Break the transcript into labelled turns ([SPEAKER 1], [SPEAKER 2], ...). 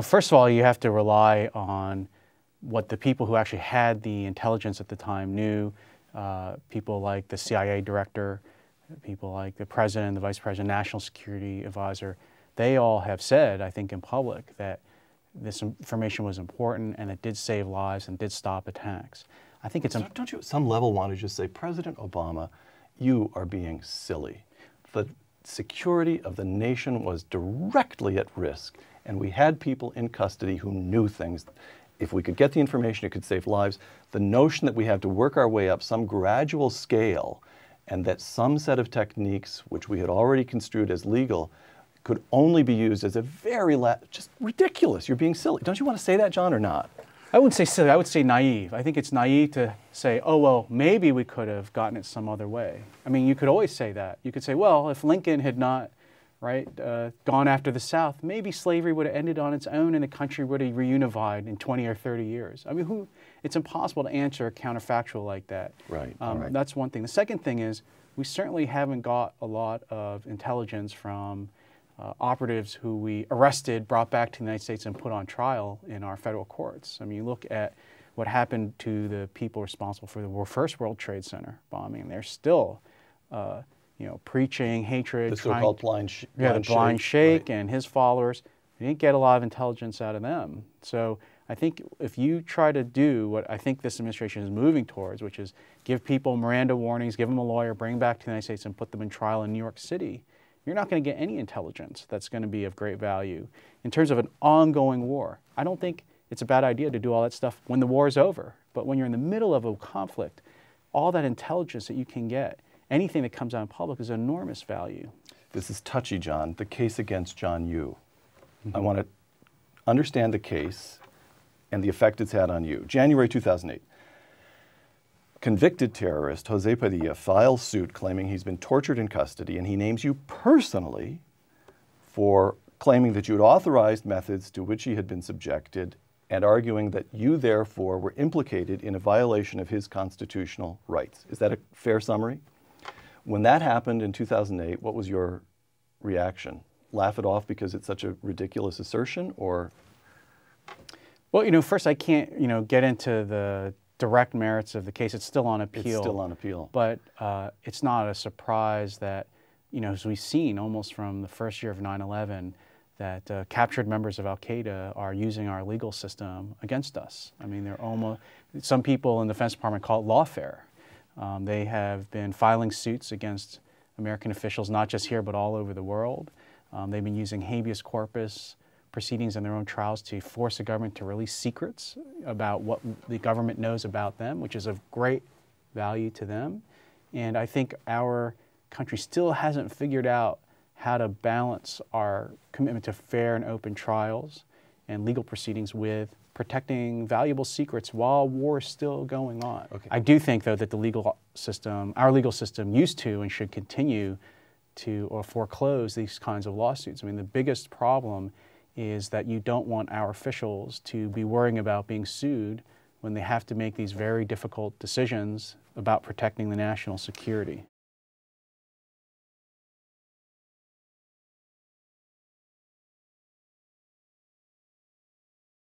[SPEAKER 1] First of all, you have to rely on what the people who actually had the intelligence at the time knew. People like the CIA director, people like the president, the vice president, national security advisor, they all have said, I think in public, that this information was important and it did save lives and did stop attacks. I think it's...
[SPEAKER 2] Don't you at some level want to just say, President Obama, you are being silly. The security of the nation was directly at risk, and we had people in custody who knew things. If we could get the information, it could save lives. The notion that we have to work our way up some gradual scale and that some set of techniques, which we had already construed as legal, could only be used as a very just ridiculous. You're being silly. Don't you want to say that, John, or not?
[SPEAKER 1] I wouldn't say silly. I would say naive. I think it's naive to say, oh, well, maybe we could have gotten it some other way. I mean, you could always say that. You could say, well, if Lincoln had not gone after the South, maybe slavery would have ended on its own and the country would have reunified in 20 or 30 years. I mean, it's impossible to answer a counterfactual like that.
[SPEAKER 2] Right,
[SPEAKER 1] That's one thing. The second thing is we certainly haven't got a lot of intelligence from operatives who we arrested, brought back to the United States, and put on trial in our federal courts. I mean, you look at what happened to the people responsible for the first World Trade Center bombing, and they're still preaching hatred.
[SPEAKER 2] The so-called blind
[SPEAKER 1] Sheikh and his followers. You didn't get a lot of intelligence out of them. So I think if you try to do what I think this administration is moving towards, which is give people Miranda warnings, give them a lawyer, bring them back to the United States and put them in trial in New York City, you're not going to get any intelligence that's going to be of great value. In terms of an ongoing war, I don't think it's a bad idea to do all that stuff when the war is over. But when you're in the middle of a conflict, all that intelligence that you can get, anything that comes out in public is enormous value.
[SPEAKER 2] This is touchy, John. The case against John Yoo. I want to understand the case and the effect it's had on you. January 2008. Convicted terrorist Jose Padilla files suit claiming he's been tortured in custody, and he names you personally for claiming that you had authorized methods to which he had been subjected and arguing that you therefore were implicated in a violation of his constitutional rights. Is that a fair summary? When that happened in 2008, what was your reaction? Laugh it off because it's such a ridiculous assertion, or?
[SPEAKER 1] Well, first I can't, get into the direct merits of the case. It's still on appeal.
[SPEAKER 2] It's still on appeal.
[SPEAKER 1] But it's not a surprise that, as we've seen almost from the first year of 9/11, that captured members of Al-Qaeda are using our legal system against us. I mean, some people in the Defense Department call it lawfare. They have been filing suits against American officials, not just here, but all over the world. They've been using habeas corpus proceedings in their own trials to force the government to release secrets about what the government knows about them, which is of great value to them. And I think our country still hasn't figured out how to balance our commitment to fair and open trials and legal proceedings with protecting valuable secrets while war is still going on.
[SPEAKER 2] Okay.
[SPEAKER 1] I do think, though, that the legal system, our legal system, used to and should continue to foreclose these kinds of lawsuits. I mean, the biggest problem is that you don't want our officials to be worrying about being sued when they have to make these very difficult decisions about protecting the national security.